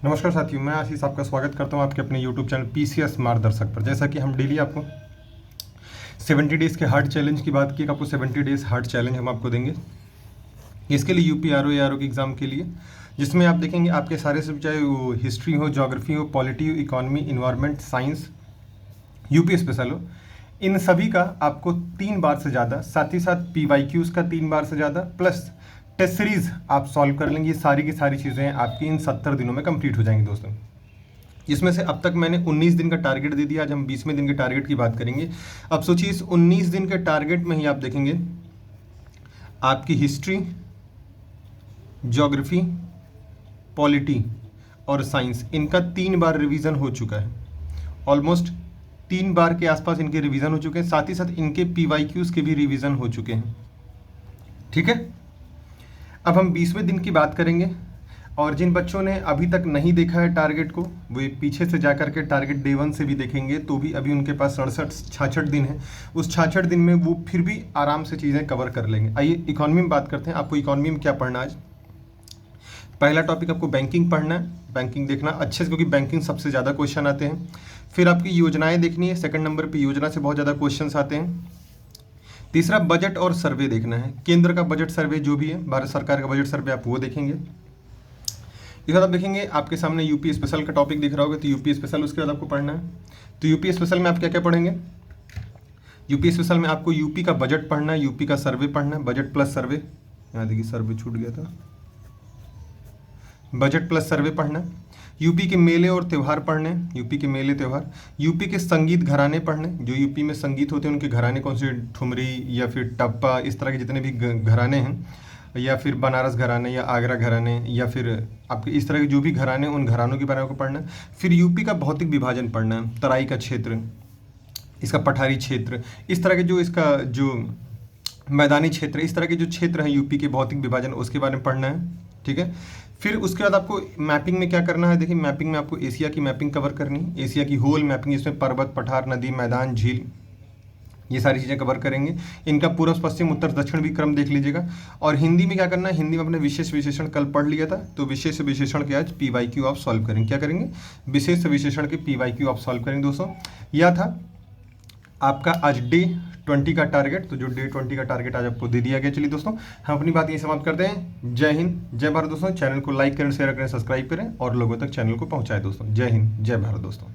नमस्कार साथियों, मैं आशीष आपका स्वागत करता हूं आपके अपने YouTube चैनल पीसीएस मार्गदर्शक पर। जैसा कि हम डेली आपको 70 डेज़ के हार्ड चैलेंज की बात की, आपको 70 डेज़ हार्ड चैलेंज हम आपको देंगे इसके लिए यूपी आरओ या आरओ के एग्ज़ाम के लिए, जिसमें आप देखेंगे आपके सारे सब, चाहे वो हिस्ट्री हो, ज्योग्राफी हो, पॉलिटी हो, economy, environment, science, UP special हो, इन सभी का आपको 3 बार से ज़्यादा, साथ ही साथ पीवाईक्यूज़ का 3 बार से ज़्यादा प्लस टेस्ट सीरीज आप सॉल्व कर लेंगे। ये सारी की सारी चीज़ें आपकी इन 70 दिनों में कंप्लीट हो जाएंगी दोस्तों। इसमें से अब तक मैंने 19 दिन का टारगेट दे दिया। आज हम 20वें दिन के टारगेट की बात करेंगे। अब सोचिए इस 19 दिन के टारगेट में ही आप देखेंगे आपकी हिस्ट्री, ज्योग्राफी, पॉलिटी और साइंस, इनका 3 बार रिवीजन हो चुका है। ऑलमोस्ट 3 बार के आसपास इनके रिवीजन हो चुके हैं। साथ ही साथ इनके पीवाईक्यूज़ के भी रिवीजन हो चुके हैं। ठीक है, अब हम 20वें दिन की बात करेंगे। और जिन बच्चों ने अभी तक नहीं देखा है टारगेट को, वो पीछे से जाकर के टारगेट डे 1 से भी देखेंगे तो भी अभी उनके पास 66 दिन है। उस 66 दिन में वो फिर भी आराम से चीज़ें कवर कर लेंगे। आइए इकोनॉमी में बात करते हैं। आपको इकोनॉमी में क्या पढ़ना है आज? पहला टॉपिक आपको बैंकिंग पढ़ना है। बैंकिंग देखना अच्छे से, क्योंकि बैंकिंग सबसे ज़्यादा क्वेश्चन आते हैं। फिर आपकी योजनाएं देखनी है, सेकंड नंबर पे योजना से बहुत ज़्यादा क्वेश्चन आते हैं। तीसरा बजट और सर्वे देखना है। केंद्र का बजट सर्वे जो भी है, भारत सरकार का बजट सर्वे, आप वो देखेंगे। इसके बाद आप देखेंगे आपके सामने यूपी स्पेशल का टॉपिक दिख रहा होगा, तो यूपी स्पेशल उसके बाद आपको पढ़ना है। तो यूपी स्पेशल में आप क्या क्या पढ़ेंगे? यूपी स्पेशल में आपको यूपी का बजट पढ़ना है, यूपी का सर्वे पढ़ना है, बजट प्लस सर्वे। यहाँ देखिए सर्वे छूट गया था, बजट प्लस सर्वे पढ़ना है। यूपी के मेले और त्यौहार पढ़ने, यूपी के मेले त्यौहार। यूपी के संगीत घराने पढ़ने, जो यूपी में संगीत होते हैं उनके घराने कौन से, ठुमरी या फिर टप्पा, इस तरह के जितने भी घराने हैं, या फिर बनारस घराने या आगरा घराने, या फिर आपके इस तरह के जो भी घराने, उन घरानों के बारे में पढ़ना है। फिर यूपी का भौतिक विभाजन पढ़ना है, तराई का क्षेत्र, इसका पठारी क्षेत्र, इस तरह के जो इसका जो मैदानी क्षेत्र, इस तरह के जो क्षेत्र हैं यूपी के भौतिक विभाजन, उसके बारे में पढ़ना है। ठीक है, फिर उसके बाद आपको मैपिंग में क्या करना है? देखिए मैपिंग में आपको एशिया की मैपिंग कवर करनी है, एशिया की होल मैपिंग, इसमें पर्वत, पठार, नदी, मैदान, झील, ये सारी चीज़ें कवर करेंगे। इनका पूर्व पश्चिम उत्तर दक्षिण भी क्रम देख लीजिएगा। और हिंदी में क्या करना है? हिंदी में अपने विशेष विशेषण कल पढ़ लिया था, तो विशेष विशेषण के आज पीवाईक्यू आप सॉल्व करेंगे। क्या करेंगे? विशेष विशेषण के पीवाईक्यू आप सॉल्व करेंगे दोस्तों। यह था आपका आज डे 20 का टारगेट। तो जो डे 20 का टारगेट आज आपको दे दिया गया। चलिए दोस्तों, हम अपनी बात यही समाप्त करते हैं। जय हिंद, जय भारत दोस्तों। चैनल को लाइक करें, शेयर करें, सब्सक्राइब करें और लोगों तक चैनल को पहुंचाएं दोस्तों। जय हिंद, जय भारत दोस्तों।